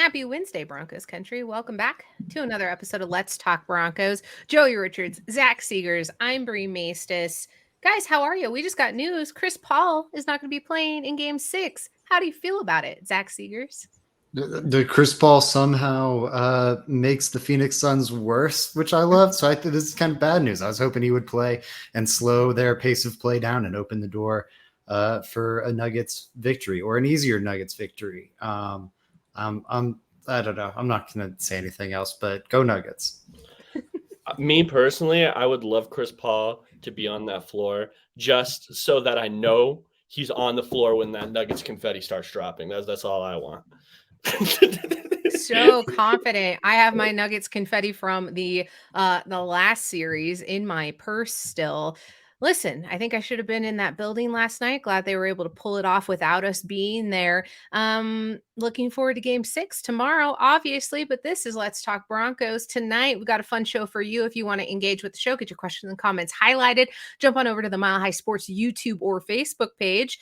Happy Wednesday, Broncos country. Welcome back to another episode of Let's Talk Broncos. Joey Richards, Zach Seegers, I'm Bree Maestas. Guys, how are you? We just got news. Chris Paul is not going to be playing in game 6. How do you feel about it, Zach Seegers? The Chris Paul somehow makes the Phoenix Suns worse, which I love. So I think this is kind of bad news. I was hoping he would play and slow their pace of play down and open the door for a Nuggets victory or an easier Nuggets victory. I don't know. I'm not going to say anything else, but go Nuggets. Me personally, I would love Chris Paul to be on that floor just so that I know he's on the floor when that Nuggets confetti starts dropping. That's all I want. So confident. I have my Nuggets confetti from the last series in my purse still. Listen, I think I should have been in that building last night. Glad they were able to pull it off without us being there. Looking forward to game 6 tomorrow, obviously, but this is Let's Talk Broncos. Tonight, we got a fun show for you. If you want to engage with the show, get your questions and comments highlighted. Jump on over to the Mile High Sports YouTube or Facebook page.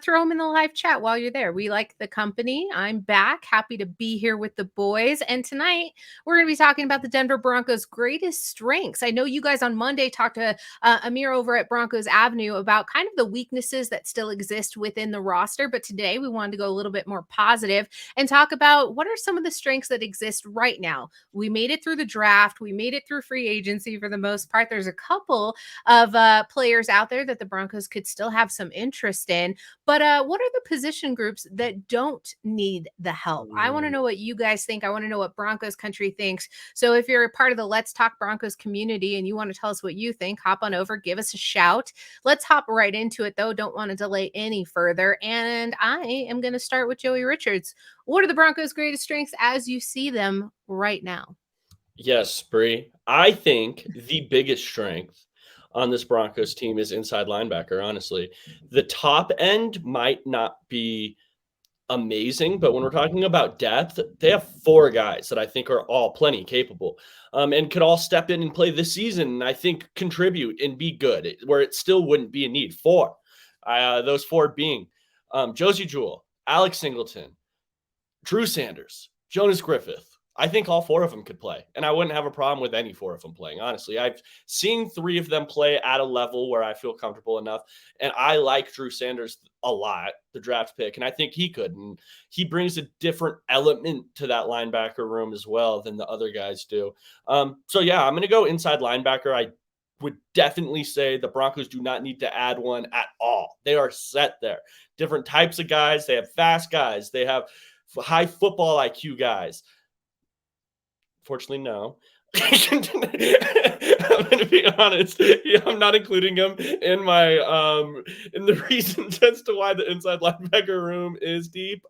Throw them in the live chat while you're there. We like the company. I'm back. Happy to be here with the boys. And tonight, we're going to be talking about the Denver Broncos' greatest strengths. I know you guys on Monday talked to Amir over at Broncos Avenue about kind of the weaknesses that still exist within the roster. But today, we wanted to go a little bit more positive and talk about what are some of the strengths that exist right now. We made it through the draft. We made it through free agency for the most part. There's a couple of players out there that the Broncos could still have some interest in. But what are the position groups that don't need the help? I want to know what you guys think. I want to know what Broncos country thinks. So if you're a part of the Let's Talk Broncos community and you want to tell us what you think, hop on over, give us a shout. Let's hop right into it, though. Don't want to delay any further. And I am going to start with Joey Richards. What are the Broncos' greatest strengths as you see them right now? Yes, Bree. I think the biggest strength on this Broncos team is inside linebacker, honestly. The top end might not be amazing, but when we're talking about depth, they have 4 guys that I think are all plenty capable and could all step in and play this season and I think contribute and be good where it still wouldn't be a need. 4. Those 4 being Josie Jewell, Alex Singleton, Drew Sanders, Jonas Griffith. I think all 4 of them could play, and I wouldn't have a problem with any 4 of them playing, honestly. I've seen 3 of them play at a level where I feel comfortable enough, and I like Drew Sanders a lot, the draft pick, and I think he could, and he brings a different element to that linebacker room as well than the other guys do. So, yeah, I'm going to go inside linebacker. I would definitely say the Broncos do not need to add one at all. They are set there. Different types of guys. They have fast guys. They have high football IQ guys. Fortunately, no. I'm going to be honest. Yeah, I'm not including him in my in the reasons as to why the inside linebacker room is deep.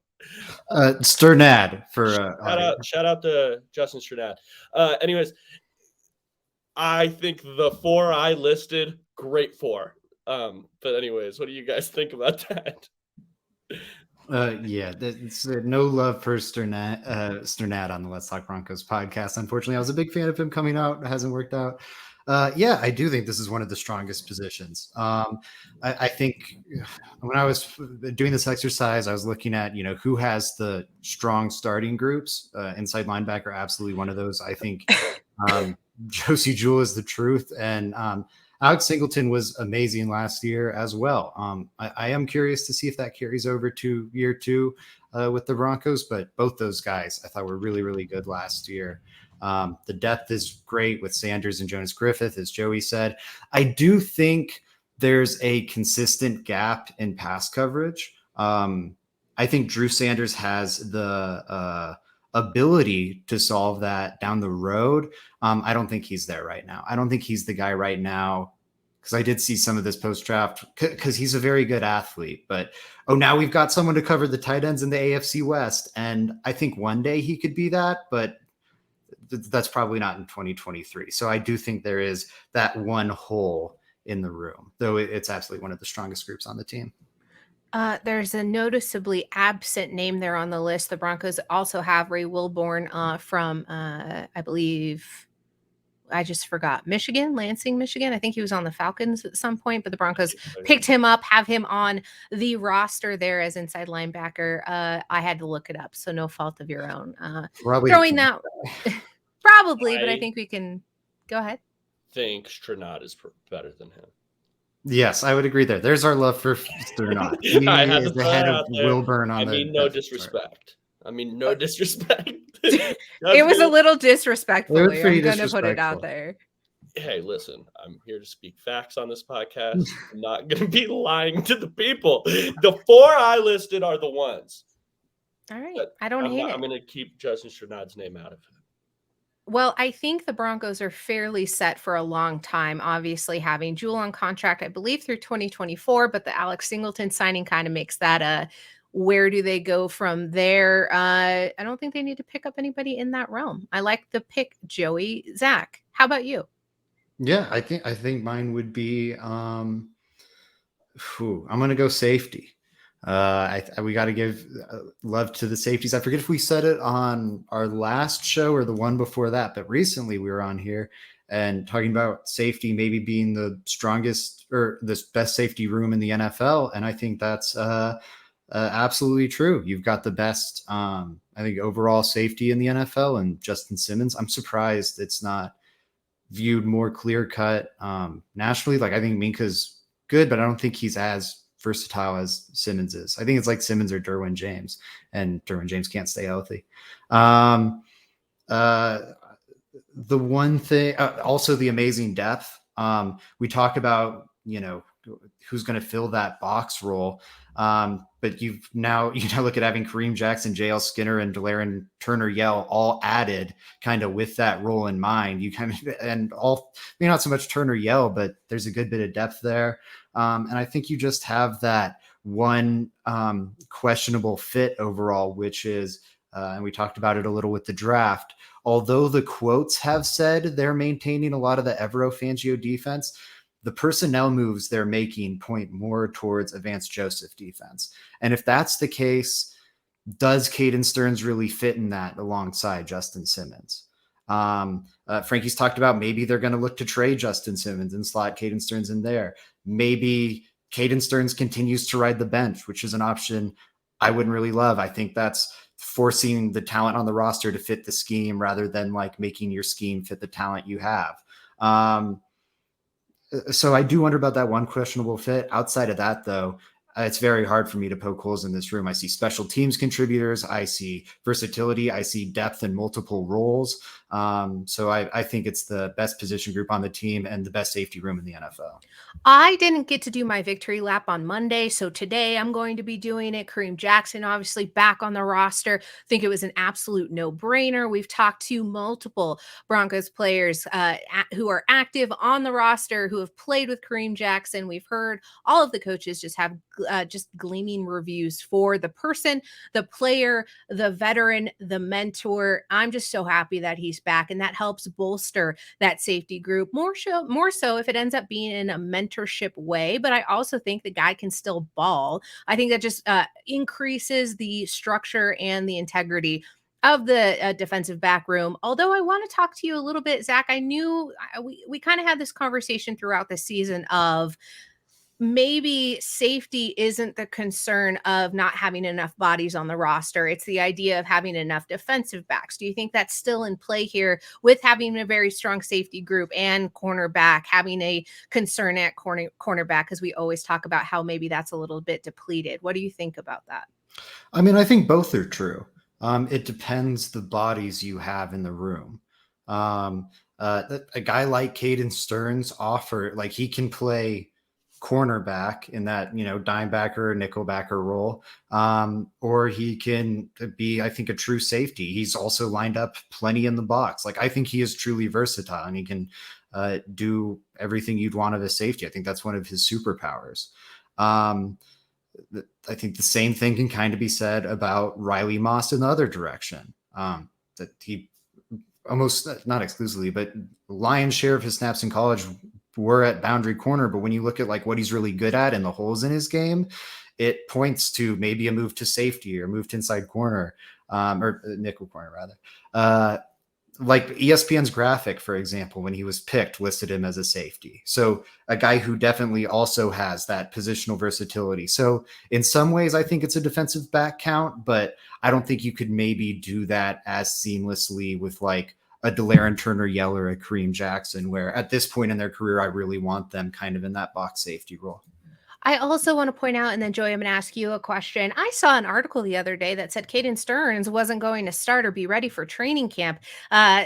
Sternad for shout out to Justin Sternad. Anyways, I think the 4 I listed, great 4. But anyways, what do you guys think about that? Yeah, it's no love for Sternad on the Let's Talk Broncos podcast. Unfortunately, I was a big fan of him coming out. It hasn't worked out. Yeah, I do think this is one of the strongest positions. I think when I was doing this exercise, I was looking at, who has the strong starting groups. Inside linebacker, absolutely one of those. I think Josie Jewell is the truth. And Alex Singleton was amazing last year as well. I am curious to see if that carries over to year 2 with the Broncos, but both those guys I thought were really, really good last year. The depth is great with Sanders and Jonas Griffith, as Joey said. I do think there's a consistent gap in pass coverage. I think Drew Sanders has the ability to solve that down the road. I don't think he's there right now. I don't think he's the guy right now, because I did see some of this post-draft, because he's a very good athlete. But, now we've got someone to cover the tight ends in the AFC West. And I think one day he could be that, but that's probably not in 2023. So I do think there is that one hole in the room, though it's absolutely one of the strongest groups on the team. There's a noticeably absent name there on the list. The Broncos also have Ray Wilborn from, I believe, I just forgot, Lansing, Michigan. I think he was on the Falcons at some point, but the Broncos picked him up, have him on the roster there as inside linebacker. I had to look it up, so no fault of your own. Probably Throwing that, probably, but I think we can go ahead. Think Strenat is better than him. Yes, I would agree there. There's our love for Sternot. He I had to is throw ahead that of out there. Wilburn on I the mean, no depth chart. disrespect. I mean, no disrespect. It was a little disrespectful. I'm pretty going to put it disrespectful. out there. Hey, listen, I'm here to speak facts on this podcast. I'm not going to be lying to the people. The 4 I listed are the ones. All right. But I don't hate it. I'm going to keep Justin Strenat's name out of it. Well, I think the Broncos are fairly set for a long time, obviously having Jewell on contract, I believe, through 2024, but the Alex Singleton signing kind of makes that a where do they go from there? I don't think they need to pick up anybody in that realm. I like the pick, Joey. Zach, how about you? Yeah, I think mine would be I'm going to go safety. We got to give love to the safeties. I forget if we said it on our last show or the one before that, but recently we were on here and talking about safety maybe being the strongest or the best safety room in the NFL. And I think that's absolutely true. You've got the best, I think, overall safety in the NFL, and Justin Simmons. I'm surprised it's not viewed more clear cut nationally. Like, I think Minka's good, but I don't think he's as versatile as Simmons is. I think it's like Simmons or Derwin James, and Derwin James can't stay healthy. The one thing, also the amazing depth. We talk about, who's going to fill that box role. But you now look at having Kareem Jackson, JL Skinner, and De'Aaron Turner-Yell all added kind of with that role in mind. You kind of, and all, maybe not so much Turner-Yell, but there's a good bit of depth there. And I think you just have that one questionable fit overall, which is, and we talked about it a little with the draft, although the quotes have said they're maintaining a lot of the Evero Fangio defense, the personnel moves they're making point more towards Advanced Joseph defense. And if that's the case, does Caden Stearns really fit in that alongside Justin Simmons? Frankie's talked about maybe they're going to look to trade Justin Simmons and slot Caden Stearns in there. Maybe Caden Stearns continues to ride the bench, which is an option I wouldn't really love. I think that's forcing the talent on the roster to fit the scheme rather than like making your scheme fit the talent you have. So I do wonder about that one questionable fit. Outside of that, though, it's very hard for me to poke holes in this room. I see special teams contributors. I see versatility. I see depth in multiple roles. So I think it's the best position group on the team and the best safety room in the NFL. I didn't get to do my victory lap on Monday, so today I'm going to be doing it. Kareem Jackson, obviously back on the roster. Think it was an absolute no-brainer. We've talked to multiple Broncos players who are active on the roster, who have played with Kareem Jackson. We've heard all of the coaches just have just gleaming reviews for the person, the player, the veteran, the mentor. I'm just so happy that he's back, and that helps bolster that safety group more so if it ends up being in a mentorship way. But I also think the guy can still ball. I think that just increases the structure and the integrity of the defensive back room. Although I want to talk to you a little bit, Zach. I knew we kind of had this conversation throughout the season of maybe safety isn't the concern of not having enough bodies on the roster. It's the idea of having enough defensive backs. Do you think that's still in play here with having a very strong safety group and cornerback, having a concern at cornerback? Because we always talk about how maybe that's a little bit depleted. What do you think about that? I mean, I think both are true. It depends the bodies you have in the room. A guy like Caden Stearns he can play cornerback in that, dime backer, nickel backer role. Or he can be, I think, a true safety. He's also lined up plenty in the box. Like, I think he is truly versatile, and he can do everything you'd want of a safety. I think that's one of his superpowers. I think the same thing can kind of be said about Riley Moss in the other direction. That he almost, not exclusively, but lion's share of his snaps in college were at boundary corner. But when you look at like what he's really good at and the holes in his game, it points to maybe a move to safety or move to inside corner, or nickel corner rather. like ESPN's graphic, for example, when he was picked, listed him as a safety. So a guy who definitely also has that positional versatility. So in some ways, I think it's a defensive back count, but I don't think you could maybe do that as seamlessly with like a De'Aaron Turner-Yell or a Kareem Jackson, where at this point in their career, I really want them kind of in that box safety role. I also want to point out, and then Joey, I'm going to ask you a question. I saw an article the other day that said Caden Stearns wasn't going to start or be ready for training camp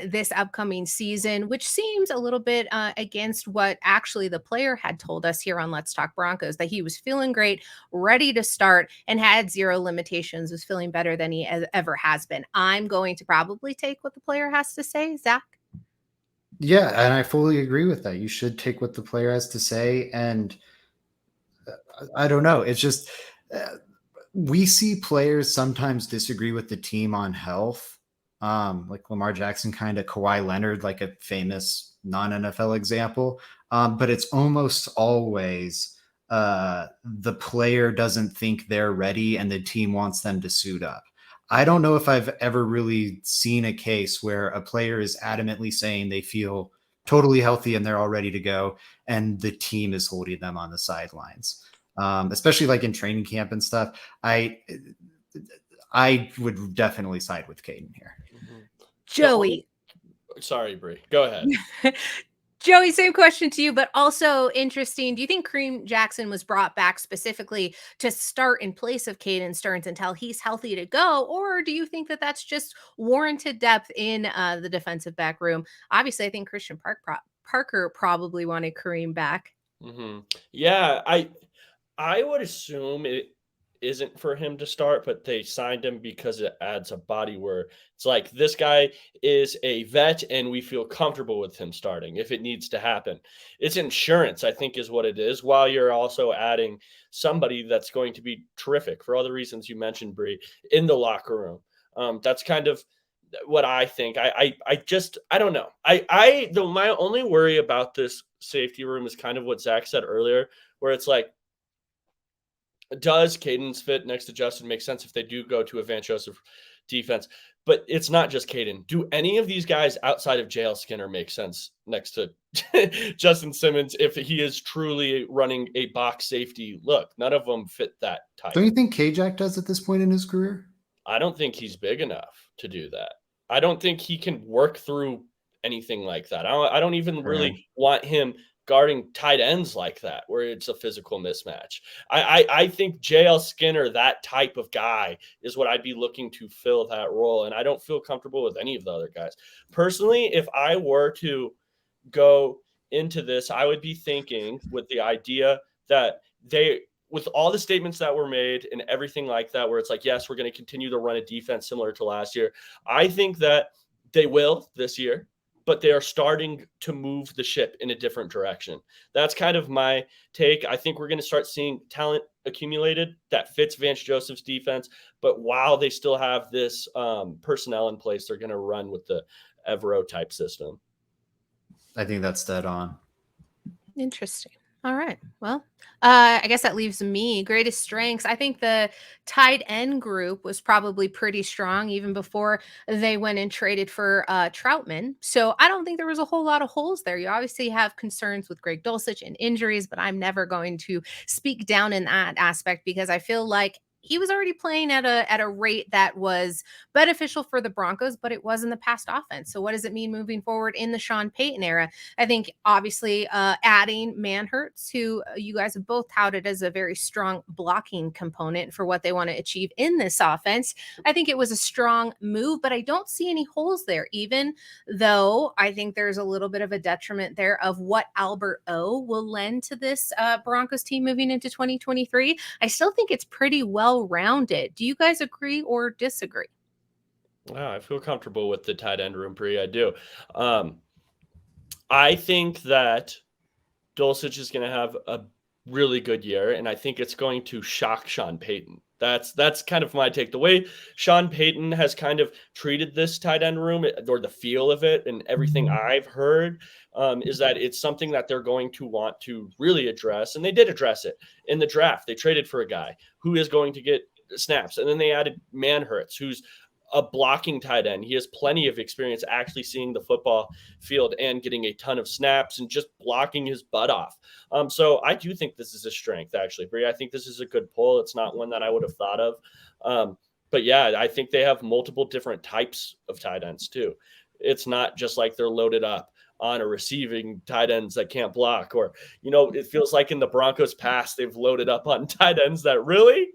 this upcoming season, which seems a little bit against what actually the player had told us here on Let's Talk Broncos, that he was feeling great, ready to start, and had zero limitations, was feeling better than he ever has been. I'm going to probably take what the player has to say. Zach? Yeah, and I fully agree with that. You should take what the player has to say. And I don't know. It's just uh, we see players sometimes disagree with the team on health. Like Lamar Jackson, kind of Kawhi Leonard, like a famous non-NFL example. But it's almost always the player doesn't think they're ready and the team wants them to suit up. I don't know if I've ever really seen a case where a player is adamantly saying they feel totally healthy and they're all ready to go, and the team is holding them on the sidelines. Especially like in training camp and stuff. I would definitely side with Caden here. Mhm. Joey. Sorry, Brie. Go ahead. Joey, same question to you, but also interesting. Do you think Kareem Jackson was brought back specifically to start in place of Caden Stearns until he's healthy to go? Or do you think that that's just warranted depth in the defensive back room? Obviously, I think Christian Parker probably wanted Kareem back. Yeah, I would assume it isn't for him to start, but they signed him because it adds a body where it's like this guy is a vet and we feel comfortable with him starting if it needs to happen. It's insurance, I think, is what it is, while you're also adding somebody that's going to be terrific for all the reasons you mentioned, Bree, in the locker room. That's kind of what I think. I just I don't know. My only worry about this safety room is kind of what Zach said earlier, where it's like, does Caden's fit next to Justin make sense if they do go to a Vance Joseph defense? But it's not just Caden. Do any of these guys outside of JL Skinner make sense next to Justin Simmons if he is truly running a box safety look? None of them fit that type. Don't you think K-Jack does at this point in his career? I don't think he's big enough to do that. I don't think he can work through anything like that. I don't even really want him guarding tight ends like that, where it's a physical mismatch. I think JL Skinner, that type of guy, is what I'd be looking to fill that role. And I don't feel comfortable with any of the other guys. Personally, if I were to go into this, I would be thinking with the idea that with all the statements that were made and everything like that, where it's like, yes, we're going to continue to run a defense similar to last year. I think that they will this year, but they are starting to move the ship in a different direction. That's kind of my take. I think we're going to start seeing talent accumulated that fits Vance Joseph's defense. But while they still have this personnel in place, they're going to run with the Evero type system. I think that's dead on. Interesting. All right. Well, I guess that leaves me greatest strengths. I think the tight end group was probably pretty strong even before they went and traded for Troutman. So I don't think there was a whole lot of holes there. You obviously have concerns with Greg Dulcich and injuries, but I'm never going to speak down in that aspect because I feel like he was already playing at a rate that was beneficial for the Broncos, but it was in the past offense. So what does it mean moving forward in the Sean Payton era? I think obviously adding Manhurts, who you guys have both touted as a very strong blocking component for what they want to achieve in this offense. I think it was a strong move, but I don't see any holes there, even though I think there's a little bit of a detriment there of what Albert O will lend to this Broncos team moving into 2023. I still think it's pretty well rounded. Do you guys agree or disagree? Wow, I feel comfortable with the tight end room, Bree. I do. I think that Dulcich is going to have a really good year, and I think it's going to shock Sean Payton. That's kind of my take. The way Sean Payton has kind of treated this tight end room, or the feel of it, and everything I've heard, is that it's something that they're going to want to really address, and they did address it in the draft. They traded for a guy who is going to get snaps, and then they added Manhurts, who's a blocking tight end. He has plenty of experience actually seeing the football field and getting a ton of snaps and just blocking his butt off. So I do think this is a strength, actually, Bree. I think this is a good pull. It's not one that I would have thought of. But yeah, I think they have multiple different types of tight ends too. It's not just like they're loaded up on a receiving tight ends that can't block, or, it feels like in the Broncos past, they've loaded up on tight ends that really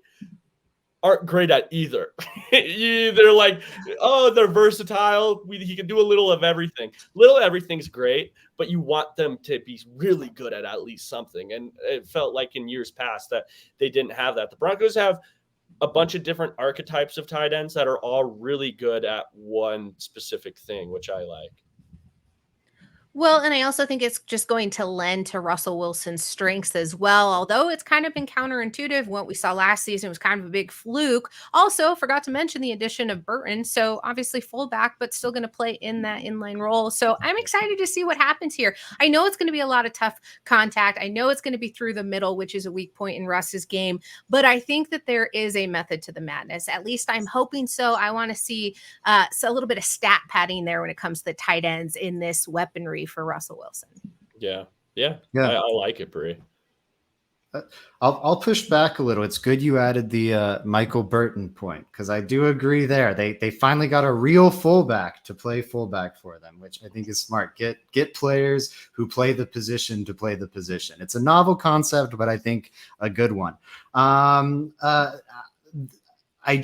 aren't great at either. They're like, oh, they're versatile. He can do a little of everything. Little everything's great, but you want them to be really good at least something. And it felt like in years past that they didn't have that. The Broncos have a bunch of different archetypes of tight ends that are all really good at one specific thing, which I like. Well, and I also think it's just going to lend to Russell Wilson's strengths as well. Although it's kind of been counterintuitive. What we saw last season was kind of a big fluke. Also, forgot to mention the addition of Burton. So obviously fullback, but still going to play in that inline role. So I'm excited to see what happens here. I know it's going to be a lot of tough contact. I know it's going to be through the middle, which is a weak point in Russ's game. But I think that there is a method to the madness. At least I'm hoping so. I want to see so a little bit of stat padding there when it comes to the tight ends in this weaponry for Russell Wilson. Yeah. I like it, Brie. I'll push back a little. It's good you added the Michael Burton point, because I do agree there. They finally got a real fullback to play fullback for them, which I think is smart. Get players who play the position to play the position. It's a novel concept, but I think a good one. I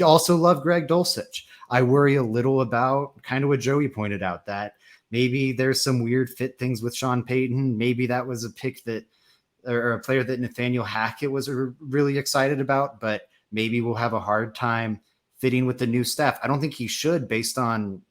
also love Greg Dulcich. I worry a little about kind of what Joey pointed out, that maybe there's some weird fit things with Sean Payton. Maybe that was a pick that, or a player that Nathaniel Hackett was really excited about, but maybe we'll have a hard time fitting with the new staff. I don't think he should, based on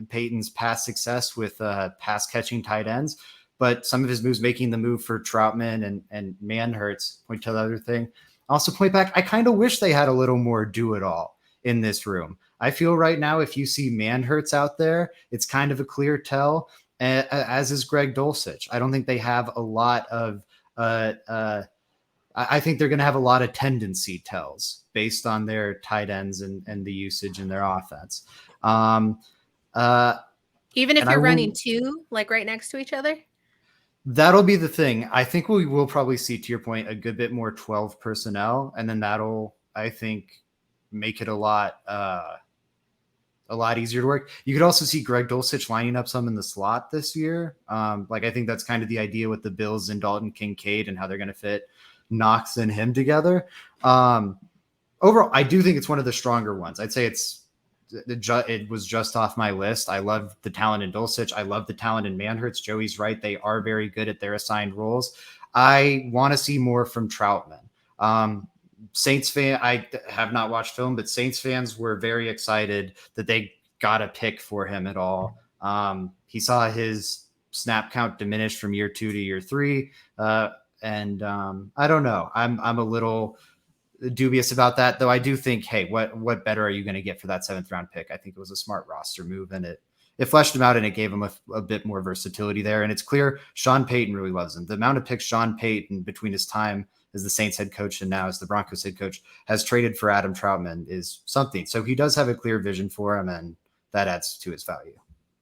Payton's past success with pass catching tight ends, but some of his moves, making the move for Troutman and Manhertz, point to the other thing. Also point back, I kind of wish they had a little more do it all in this room. I feel right now, if you see Manhertz out there, it's kind of a clear tell, as is Greg Dulcich. I don't think they have a lot of I think they're going to have a lot of tendency tells based on their tight ends and the usage in their offense. Even if you're running two, like right next to each other? That'll be the thing. I think we will probably see, to your point, a good bit more 12 personnel, and then that'll, I think, make it a lot easier to work. You could also see Greg Dulcich lining up some in the slot this year. I think that's kind of the idea with the Bills and Dalton Kincaid and how they're going to fit Knox and him together. Overall, I do think it's one of the stronger ones. I'd say it was just off my list. I love the talent in Dulcich. I love the talent in Manhertz. Joey's right. They are very good at their assigned roles. I want to see more from Troutman. Saints fan, I have not watched film, but Saints fans were very excited that they got a pick for him at all. He saw his snap count diminish from year 2 to year 3. And I don't know. I'm a little dubious about that, though. I do think, hey, what better are you going to get for that 7th round pick? I think it was a smart roster move, and it fleshed him out, and it gave him a bit more versatility there. And it's clear Sean Payton really loves him. The amount of picks Sean Payton, between his time as the Saints head coach and now as the Broncos head coach, has traded for Adam Troutman is something. So he does have a clear vision for him, and that adds to his value.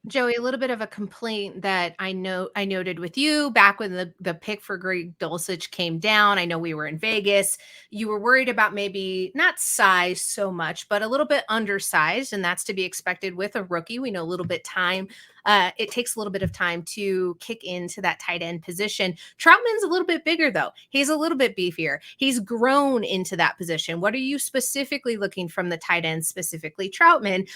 Joey, a little bit of a complaint that I noted with you back when the pick for Greg Dulcich came down. I know we were in Vegas. You were worried about maybe not size so much, but a little bit undersized, and that's to be expected with a rookie. We know a little bit time. It takes a little bit of time to kick into that tight end position. Troutman's a little bit bigger, though. He's a little bit beefier. He's grown into that position. What are you specifically looking from the tight end, specifically Troutman,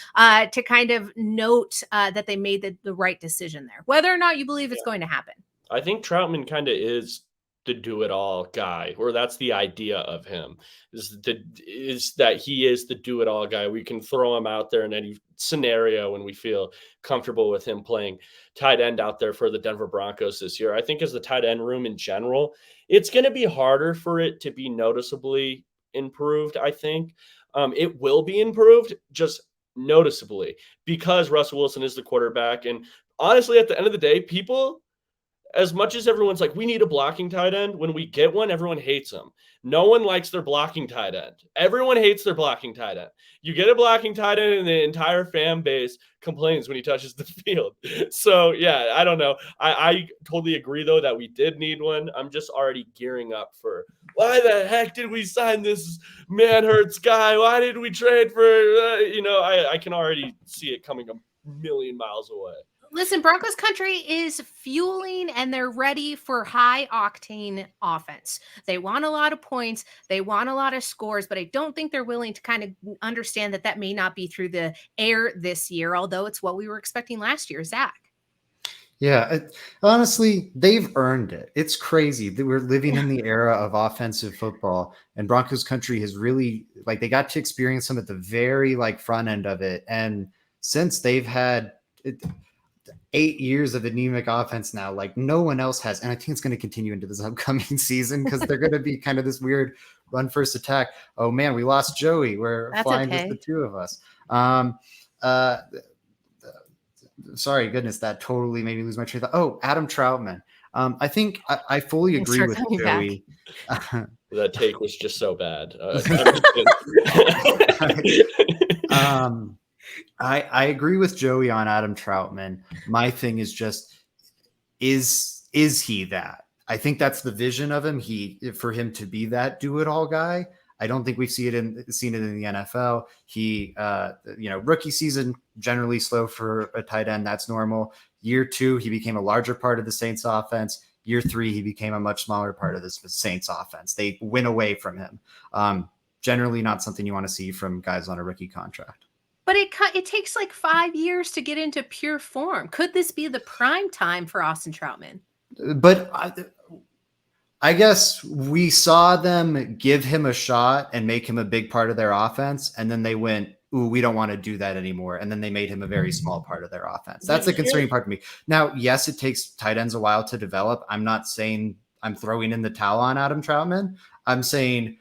to kind of note that they made the right decision there, whether or not you believe it's going to happen? I think Troutman kind of is the do-it-all guy, or that's the idea of him, is that he is the do-it-all guy. We can throw him out there in any scenario when we feel comfortable with him playing tight end out there for the Denver Broncos this year. I think as the tight end room in general, it's going to be harder for it to be noticeably improved. I think it will be improved just noticeably because Russell Wilson is the quarterback. And honestly, at the end of the day, people as much as everyone's like, we need a blocking tight end, when we get one, everyone hates him. No one likes their blocking tight end. Everyone hates their blocking tight end. You get a blocking tight end, and the entire fan base complains when he touches the field. So, yeah, I don't know. I totally agree, though, that we did need one. I'm just already gearing up for, why the heck did we sign this man-hurts guy? Why did we trade for, I can already see it coming a million miles away. Listen, Broncos country is fueling and they're ready for high octane offense. They want a lot of points. They want a lot of scores, but I don't think they're willing to kind of understand that may not be through the air this year, although it's what we were expecting last year, Zach. Yeah, honestly, they've earned it. It's crazy that we're living in the era of offensive football, and Broncos country has really, like, they got to experience some at the very front end of it. And since they've had 8 years of anemic offense now, like no one else has. And I think it's going to continue into this upcoming season because they're going to be kind of this weird run first attack. Oh man, we lost Joey. We're flying just the two of us. Sorry, goodness, that totally made me lose my train of thought. Oh, Adam Troutman. I think I fully agree with Joey. That take was just so bad. I agree with Joey on Adam Troutman. My thing is just, is he that? I think that's the vision of him. For him to be that do-it-all guy. I don't think we've seen it in the NFL. He, rookie season generally slow for a tight end. That's normal. Year 2, he became a larger part of the Saints offense. Year 3, he became a much smaller part of the Saints offense. They went away from him. Generally not something you want to see from guys on a rookie contract. But it takes 5 years to get into pure form. Could this be the prime time for Austin Troutman? But I guess we saw them give him a shot and make him a big part of their offense. And then they went, ooh, we don't want to do that anymore. And then they made him a very small part of their offense. That's the concerning part to me. Now, yes, it takes tight ends a while to develop. I'm not saying I'm throwing in the towel on Adam Troutman. I'm saying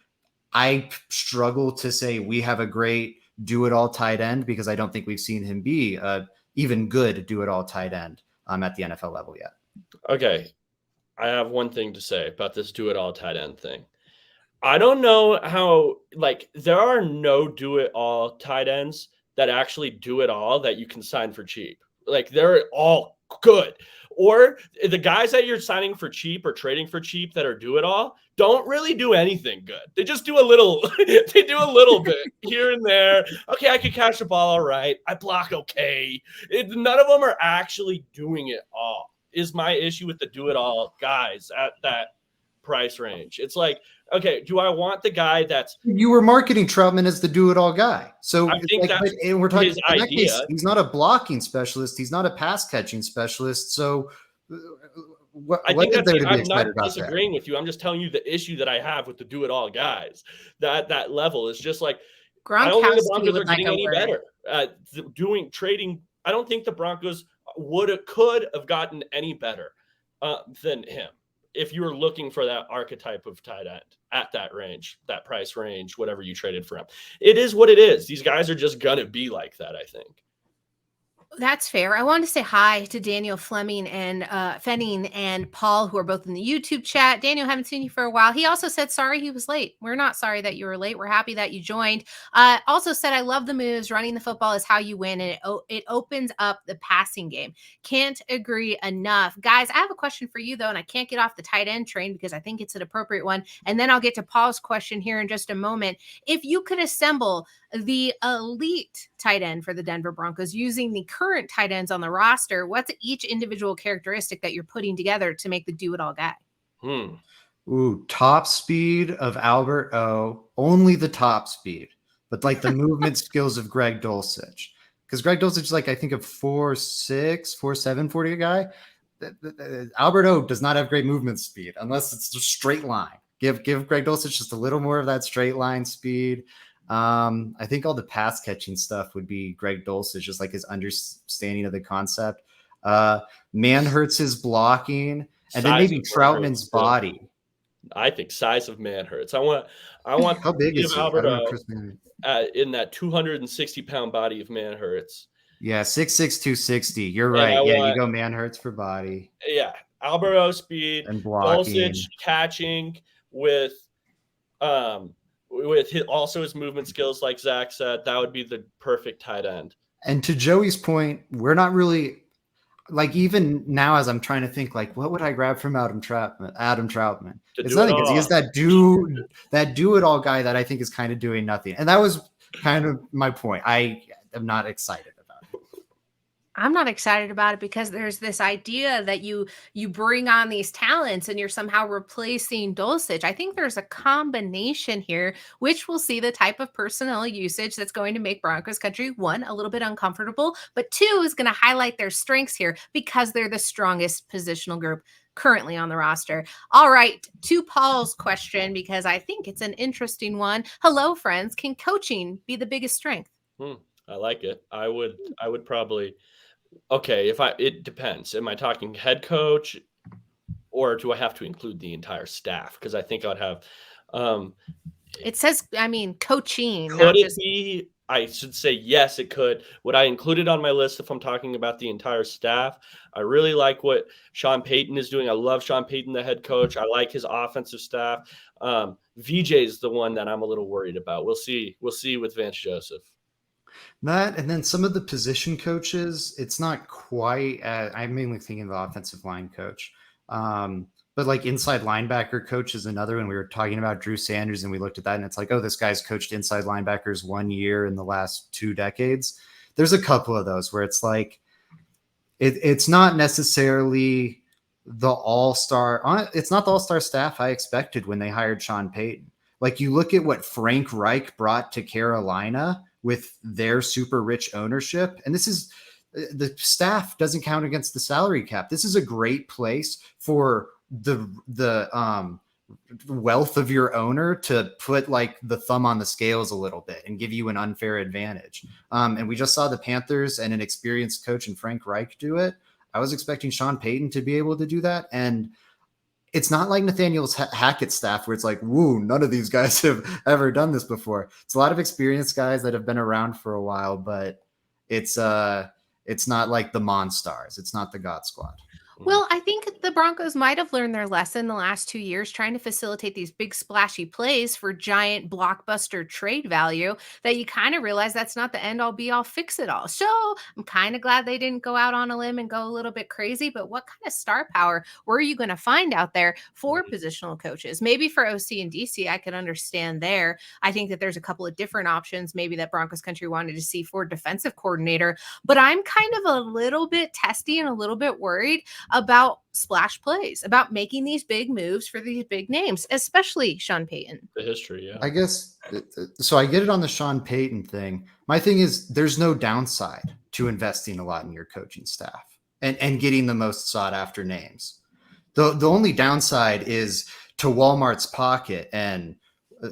I struggle to say we have a great do-it-all tight end because I don't think we've seen him be even good do-it-all tight end at the NFL level yet. Okay. I have one thing to say about this do-it-all tight end thing. I don't know how, there are no do-it-all tight ends that actually do it all that you can sign for cheap. They're all good. Or the guys that you're signing for cheap or trading for cheap that are do-it-all don't really do anything good. They just do a little, they do a little bit here and there. Okay, I could catch the ball all right. I block okay. None of them are actually doing it all. Is my issue with the do-it-all guys at that price range. It's okay, do I want the guy that's... You were marketing Troutman as the do-it-all guy. So I think that's and we're talking, his idea. Case, he's not a blocking specialist. He's not a pass-catching specialist. So what is there to be excited about? I'm not disagreeing with you. I'm just telling you the issue that I have with the do-it-all guys. That level is just I don't think the Broncos are getting any better at trading. I don't think the Broncos could have gotten any better than him if you were looking for that archetype of tight end at that range, that price range, whatever you traded for him. It is what it is. These guys are just gonna be like that, I think. That's fair. I wanted to say hi to Daniel Fleming and Fenning and Paul, who are both in the YouTube chat. Daniel, haven't seen you for a while. He also said, sorry he was late. We're not sorry that you were late. We're happy that you joined. Also said, I love the moves. Running the football is how you win, and it opens up the passing game. Can't agree enough. Guys, I have a question for you, though, and I can't get off the tight end train because I think it's an appropriate one. And then I'll get to Paul's question here in just a moment. If you could assemble the elite tight end for the Denver Broncos using the current tight ends on the roster, what's each individual characteristic that you're putting together to make the do-it-all guy? Ooh, top speed of Albert O. Only the top speed, but the movement skills of Greg Dulcich. Because Greg Dulcich is I think a 4'6", 4'7" 40 guy. Albert O does not have great movement speed unless it's a straight line. Give Greg Dulcich just a little more of that straight line speed. I think all the pass catching stuff would be Greg Dulcich, just his understanding of the concept. Man-hurts his blocking, and then maybe Troutman's body. I think size of man-hurts. I want how big is Albert in that 260-pound body of man-hurts. Yeah, 6'6", 260. You're right. You go man-hurts for body. Yeah. Alvaro speed, and Dulcich blocking. catching with also his movement skills, like Zach said. That would be the perfect tight end. And to Joey's point, we're not really like, even now as I'm trying to think, like, what would I grab from Adam Troutman? To It's do it nothing, because he is all. that do it all guy that I think is kind of doing nothing. And that was kind of my point. I am not excited about it. I'm not excited about it because there's this idea that you bring on these talents and you're somehow replacing Dulcich. I think there's a combination here, which will see the type of personnel usage that's going to make Broncos country, one, a little bit uncomfortable, but two, is going to highlight their strengths here because they're the strongest positional group currently on the roster. All right, to Paul's question, because I think it's an interesting one. Hello, friends. Can coaching be the biggest strength? I like it. I would probably. Okay, it depends. Am I talking head coach, or do I have to include the entire staff? Because I think I'd have. It says, I mean, coaching, Could not it just. be? I should say yes, it could. Would I include it on my list if I'm talking about the entire staff? I really like what Sean Payton is doing. I love Sean Payton, the head coach. I like his offensive staff. VJ is the one that I'm a little worried about. We'll see. We'll see with Vance Joseph. That, and then some of the position coaches, it's not quite. I'm mainly thinking of the offensive line coach, but like inside linebacker coach is another one. We were talking about Drew Sanders, and we looked at that, and it's like, oh, this guy's coached inside linebackers 1 year in the last 2 decades. There's a couple of those where it's like, it's not necessarily the all-star. It's not the all-star staff I expected when they hired Sean Payton. Like, you look at what Frank Reich brought to Carolina with their super rich ownership. And this is, the staff doesn't count against the salary cap. This is a great place for the wealth of your owner to put like the thumb on the scales a little bit and give you an unfair advantage. And we just saw the Panthers and an experienced coach in Frank Reich do it. I was expecting Sean Payton to be able to do that. And it's not like Nathaniel Hackett's staff where it's like, woo, none of these guys have ever done this before. It's a lot of experienced guys that have been around for a while, but it's not like the Monstars. It's not the God Squad. Well, I think the Broncos might have learned their lesson the last 2 years trying to facilitate these big splashy plays for giant blockbuster trade value that you kind of realize that's not the end all be all fix it all. So I'm kind of glad they didn't go out on a limb and go a little bit crazy. But what kind of star power were you going to find out there for positional coaches? Maybe for OC and DC, I could understand there. I think that there's a couple of different options maybe that Broncos country wanted to see for defensive coordinator. But I'm kind of a little bit testy and a little bit worried about splash plays, about making these big moves for these big names, especially Sean Payton. The history, yeah. I guess, so I get it on the Sean Payton thing. My thing is, there's no downside to investing a lot in your coaching staff and getting the most sought after names. The only downside is to Walmart's pocket, and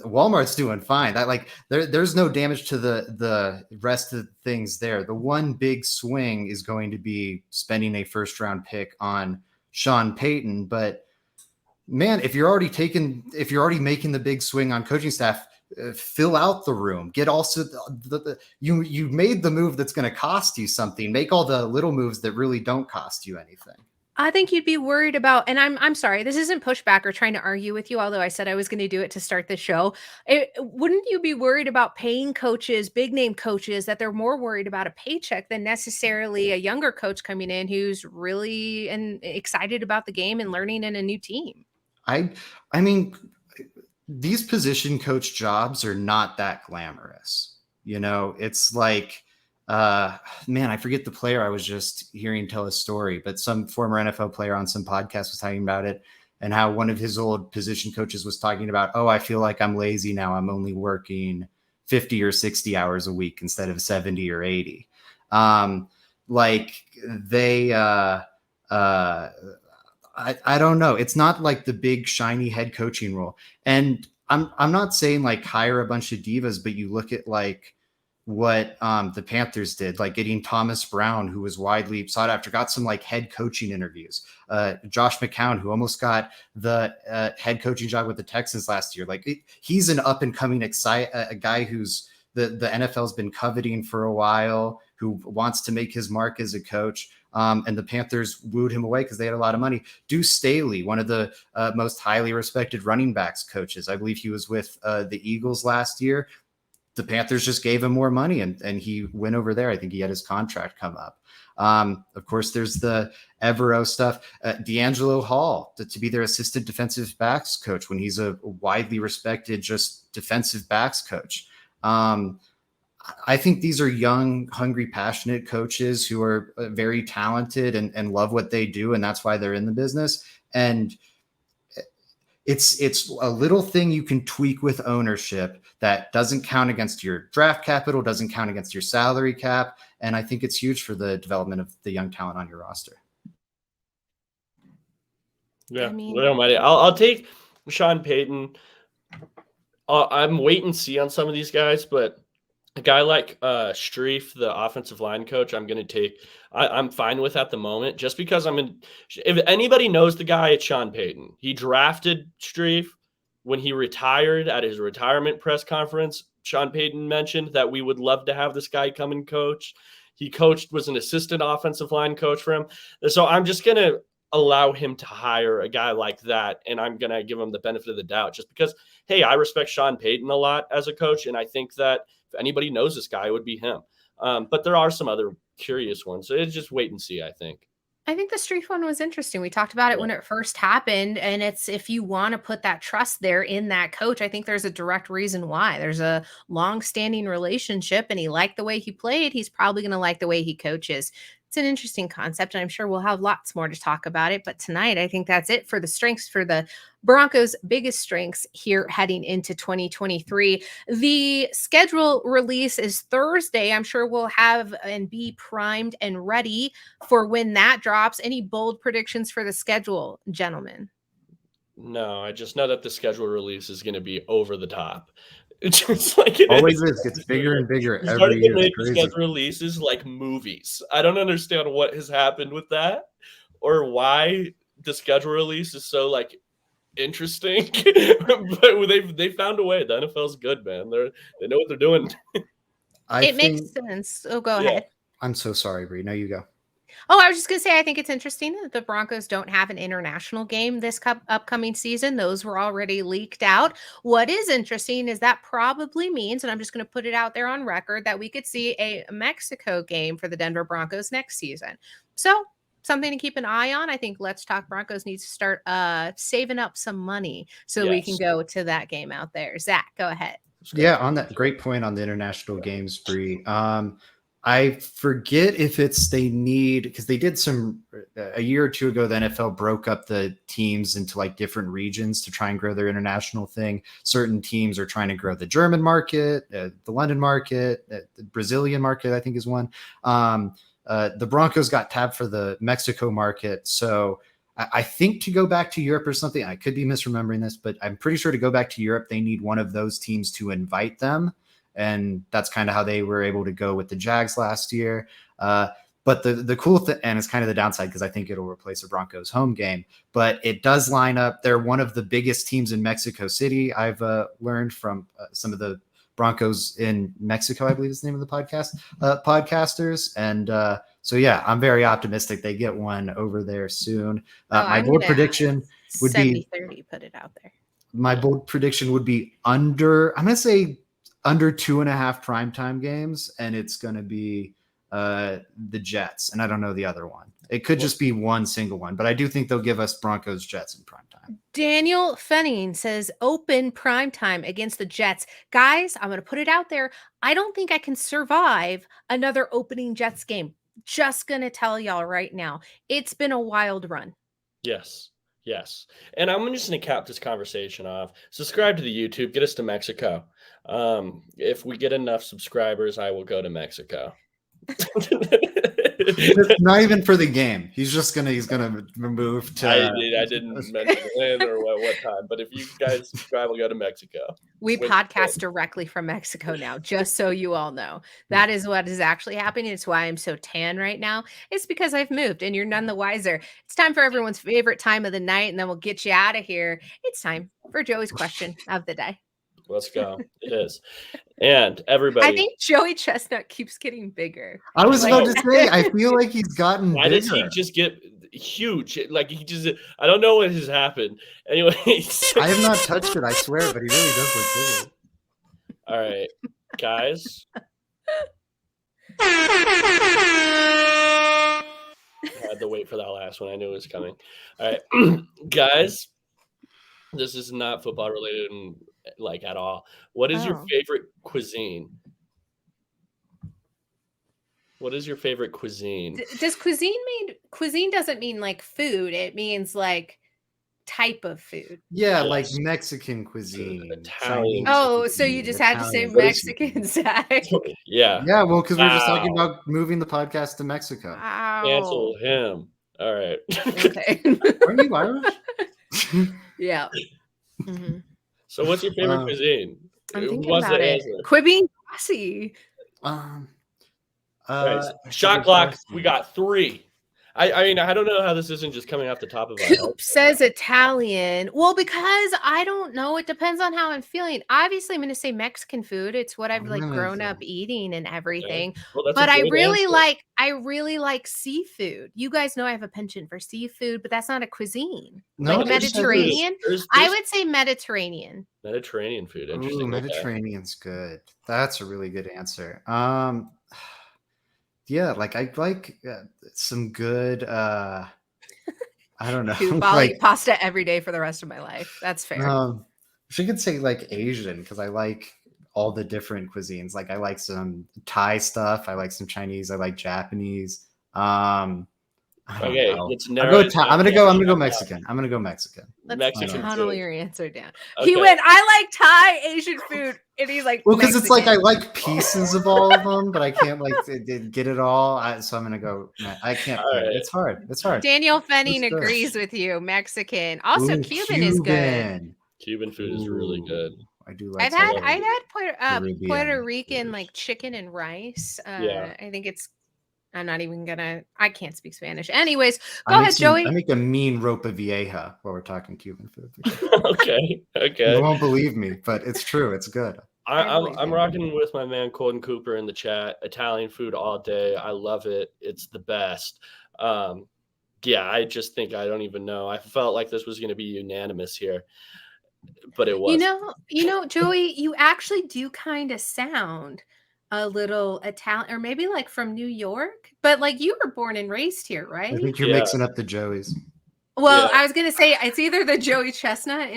Walmart's doing fine. That, like, there's no damage to the rest of the things there. The one big swing is going to be spending a first round pick on Sean Payton. But man, if you're already making the big swing on coaching staff, fill out the room. Get also you made the move that's going to cost you something. Make all the little moves that really don't cost you anything. I think you'd be worried about, and I'm sorry, this isn't pushback or trying to argue with you, although I said I was going to do it to start the show. Wouldn't you be worried about paying coaches, big name coaches, that they're more worried about a paycheck than necessarily a younger coach coming in who's really excited about the game and learning in a new team? I mean, these position coach jobs are not that glamorous. You know, it's like, man, I forget the player I was just hearing tell a story, but some former NFL player on some podcast was talking about it, and how one of his old position coaches was talking about, oh, I feel like I'm lazy now. I'm only working 50 or 60 hours a week instead of 70 or 80. Like they, I don't know. It's not like the big shiny head coaching role. And I'm not saying like hire a bunch of divas, but you look at like what the Panthers did, like getting Thomas Brown, who was widely sought after, got some like head coaching interviews. Josh McCown, who almost got the head coaching job with the Texans last year. Like he's an up and coming a guy who's the NFL's been coveting for a while, who wants to make his mark as a coach. And the Panthers wooed him away because they had a lot of money. Deuce Staley, one of the most highly respected running backs coaches, I believe he was with the Eagles last year. The Panthers just gave him more money, and he went over there. I think he had his contract come up. Of course, there's the Evero stuff. D'Angelo Hall to be their assistant defensive backs coach when he's a widely respected just defensive backs coach. I think these are young, hungry, passionate coaches who are very talented and love what they do, and that's why they're in the business. And it's a little thing you can tweak with ownership that doesn't count against your draft capital, doesn't count against your salary cap. And I think it's huge for the development of the young talent on your roster. Yeah, I'll take Sean Payton. I'm wait and see on some of these guys, but a guy like Streif, the offensive line coach, I'm going to take. I'm fine with at the moment, just because if anybody knows the guy, it's Sean Payton. He drafted Streif when he retired at his retirement press conference. Sean Payton mentioned that we would love to have this guy come and coach. He was an assistant offensive line coach for him. So I'm just going to allow him to hire a guy like that, and I'm going to give him the benefit of the doubt just because, hey, I respect Sean Payton a lot as a coach, and I think that if anybody knows this guy, it would be him. But there are some other curious ones. So it's just wait and see, I think. I think the Streif one was interesting. We talked about it when it first happened, and it's if you want to put that trust there in that coach, I think there's a direct reason why. There's a long-standing relationship, and he liked the way he played. He's probably going to like the way he coaches. It's an interesting concept, and I'm sure we'll have lots more to talk about it. But tonight, I think that's it for the strengths for the Broncos' biggest strengths here heading into 2023. The schedule release is Thursday. I'm sure we'll have and be primed and ready for when that drops. Any bold predictions for the schedule, gentlemen? No, I just know that the schedule release is going to be over the top. It's just like it always is. Gets bigger and bigger every year. Make schedule releases like movies. I don't understand what has happened with that, or why the schedule release is so like interesting. But they found a way. The NFL's good, man. They know what they're doing. It makes sense. Oh, go ahead. I'm so sorry, Bree. No, you go. Oh, I was just going to say, I think it's interesting that the Broncos don't have an international game this upcoming season. Those were already leaked out. What is interesting is that probably means, and I'm just going to put it out there on record, that we could see a Mexico game for the Denver Broncos next season. So something to keep an eye on. I think Let's Talk Broncos needs to start saving up some money so we can go to that game out there. Zach, go ahead. Yeah, on that great point on the international games, Bree. I forget if it's they need, because they did a year or two ago, the NFL broke up the teams into like different regions to try and grow their international thing. Certain teams are trying to grow the German market, the London market, the Brazilian market, I think is one. The Broncos got tabbed for the Mexico market. So I think to go back to Europe or something, I could be misremembering this, but I'm pretty sure to go back to Europe, they need one of those teams to invite them. And that's kind of how they were able to go with the Jags last year. But the cool thing, and it's kind of the downside because I think it'll replace a Broncos home game, but it does line up. They're one of the biggest teams in Mexico City. I've learned from some of the Broncos in Mexico, I believe is the name of the podcasters. And so, yeah, I'm very optimistic they get one over there soon. My bold prediction would be 70-30, put it out there. My bold prediction would be I'm going to say under 2.5 primetime games, and it's going to be the Jets. And I don't know the other one. It could just be one single one, but I do think they'll give us Broncos Jets in primetime. Daniel Fenning says open primetime against the Jets. Guys, I'm going to put it out there. I don't think I can survive another opening Jets game. Just going to tell y'all right now. It's been a wild run. Yes. And I'm just going to cap this conversation off. Subscribe to the YouTube. Get us to Mexico. If we get enough subscribers, I will go to Mexico. Not even for the game. He's gonna move to. I didn't mention when or what time, but if you guys subscribe, we'll go to Mexico. We podcast directly from Mexico now, just so you all know. That is what is actually happening. It's why I'm so tan right now. It's because I've moved, and you're none the wiser. It's time for everyone's favorite time of the night, and then we'll get you out of here. It's time for Joey's question of the day. Let's go. It is. And I everybody, think Joey Chestnut keeps getting bigger. I was Like- about to say, I feel like he's gotten why does he bigger. just get huge? Like he just, I don't know what has happened. Anyway, I have not touched it, I swear, but he really does look bigger. all right, guys. I had to wait for that last one. I knew it was coming. All right, guys. This is not football related, like at all. What is your Oh. favorite cuisine? What is your favorite cuisine? Does cuisine doesn't mean like food, it means like type of food. Yeah, like Yes. Mexican cuisine, Italian. Chinese Oh, so you cuisine, just had to say Italian Mexican, cuisine. Zach. Yeah. Yeah, well, because we were just talking Wow. about moving the podcast to Mexico. Cancel Wow. him. All right. Okay. Aren't you Irish? Yeah. Mhm. So what's your favorite cuisine? I'm Who thinking wants to about it. answer? Quibby Classy. Guys, shot clock. We got 3. I mean, I don't know how this isn't just coming off the top of our head. Coop says Italian. Well, because I don't know. It depends on how I'm feeling. Obviously, I'm going to say Mexican food. It's what I've like grown up eating and everything. Well, that's But a I great really answer. like seafood. You guys know I have a penchant for seafood, but that's not a cuisine. No, Like there's- Mediterranean. There's I would say Mediterranean. Mediterranean food. Ooh, Interesting. Okay. Mediterranean's good. That's a really good answer. Yeah, like I like some good. I don't know. Coop, I'll like eat pasta every day for the rest of my life. That's fair. she could say like Asian because I like all the different cuisines. Like I like some Thai stuff. I like some Chinese. I like Japanese. I don't Okay, know. let's I'm narrow it down. gonna go Mexican. I'm gonna go Mexican. Let's Mexican tunnel food. your answer down. Okay. He went, I like Thai Asian food. And he's like, Well, because it's like I Mexican. like pieces of all of them, but I can't like get it all. So I'm gonna go. I can't. All right. It's hard. It's hard. Daniel Fenning Let's go. agrees with you. Mexican. Also, Ooh, Cuban is good. Cuban food is really good. I do like. I've some had Caribbean Puerto Rican food. like chicken and rice. Yeah. I think it's. I'm not even gonna. I can't speak Spanish. Anyways, I go make ahead, some- Joey. I make a mean ropa vieja while we're talking Cuban food. Okay. You won't believe me, but it's true. It's good. I'm rocking with my man Colton Cooper in the chat. Italian food all day. I love it. It's the best. Yeah, I just think I don't even know. I felt like this was going to be unanimous here, but it was. You know, Joey, you actually do kind of sound a little Italian, or maybe like from New York, but like you were born and raised here, I right? think you're Yeah. mixing up the Joeys. Well, Yeah. I was gonna say it's either the Joey Chestnut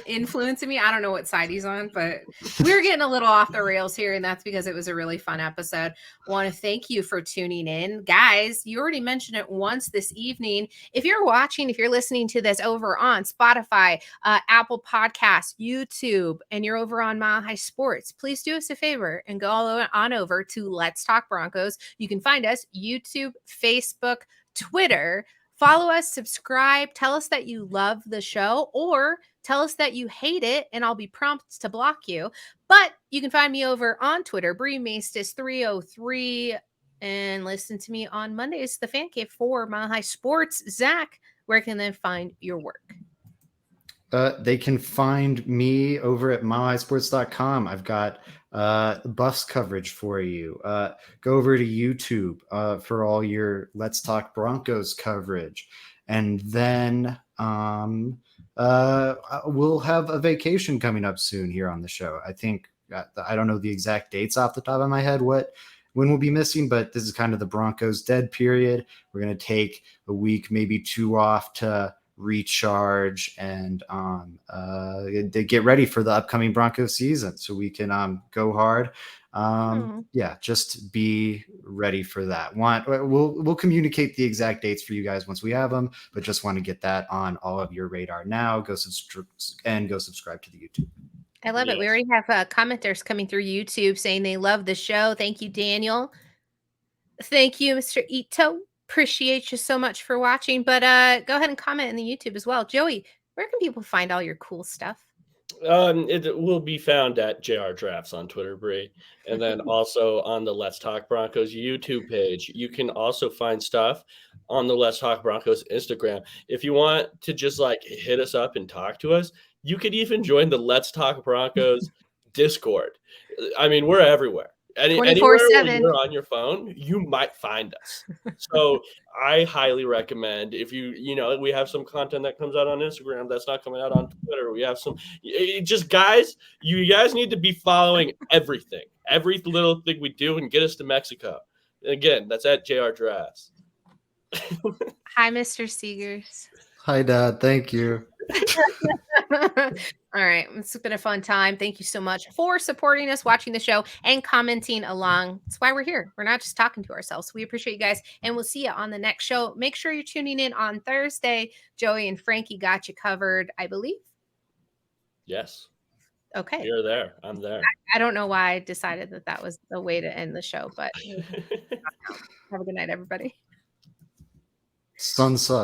influencing me. I don't know what side he's on, but we're getting a little off the rails here, and that's because it was a really fun episode. Want to thank you for tuning in, guys. You already mentioned it once this evening. If you're watching, if you're listening to this over on Spotify, Apple Podcasts, YouTube, and you're over on Mile High Sports, please do us a favor and go on over to Let's Talk Broncos. You can find us YouTube, Facebook, Twitter. Follow us, subscribe, tell us that you love the show, or tell us that you hate it, and I'll be prompt to block you. But you can find me over on Twitter, Bree Maestas 303, and listen to me on Mondays, the Fan Cave for Mile High Sports. Zach, where can they find your work? They can find me over at milehighsports.com. I've got Buffs coverage for you. Go over to YouTube for all your Let's Talk Broncos coverage. And then we'll have a vacation coming up soon here on the show. I think, I don't know the exact dates off the top of my head when we'll be missing, but this is kind of the Broncos dead period. We're going to take a week, maybe 2 off to recharge and get ready for the upcoming Broncos season so we can go hard. Yeah, just be ready for that. We'll communicate the exact dates for you guys once we have them, but just want to get that on all of your radar now. Go subscribe to the YouTube. I love it. We already have commenters coming through YouTube saying they love the show. Thank you, Daniel. Thank you, Mr. Ito. Appreciate you so much for watching. But go ahead and comment in the YouTube as well. Joey, where can people find all your cool stuff? It will be found at JR Drafts on Twitter, Bree, and then also on the Let's Talk Broncos YouTube page. You can also find stuff on the Let's Talk Broncos Instagram. If you want to just like hit us up and talk to us, you could even join the Let's Talk Broncos Discord. I mean, we're everywhere. Anywhere where 24/7. you're on your phone, you might find us. So I highly recommend if we have some content that comes out on Instagram that's not coming out on Twitter. We have some just guys, you guys need to be following everything, every little thing we do and get us to Mexico. Again, that's at JR Dress. Hi, Mr. Seegers. Hi, Dad. Thank you. All right. It's been a fun time. Thank you so much for supporting us, watching the show, and commenting along. That's why we're here. We're not just talking to ourselves. We appreciate you guys, and we'll see you on the next show. Make sure you're tuning in on Thursday. Joey and Frankie got you covered, I believe. Yes. Okay. You're there. I'm there. I don't know why I decided that was the way to end the show, but have a good night, everybody. Sun sucks.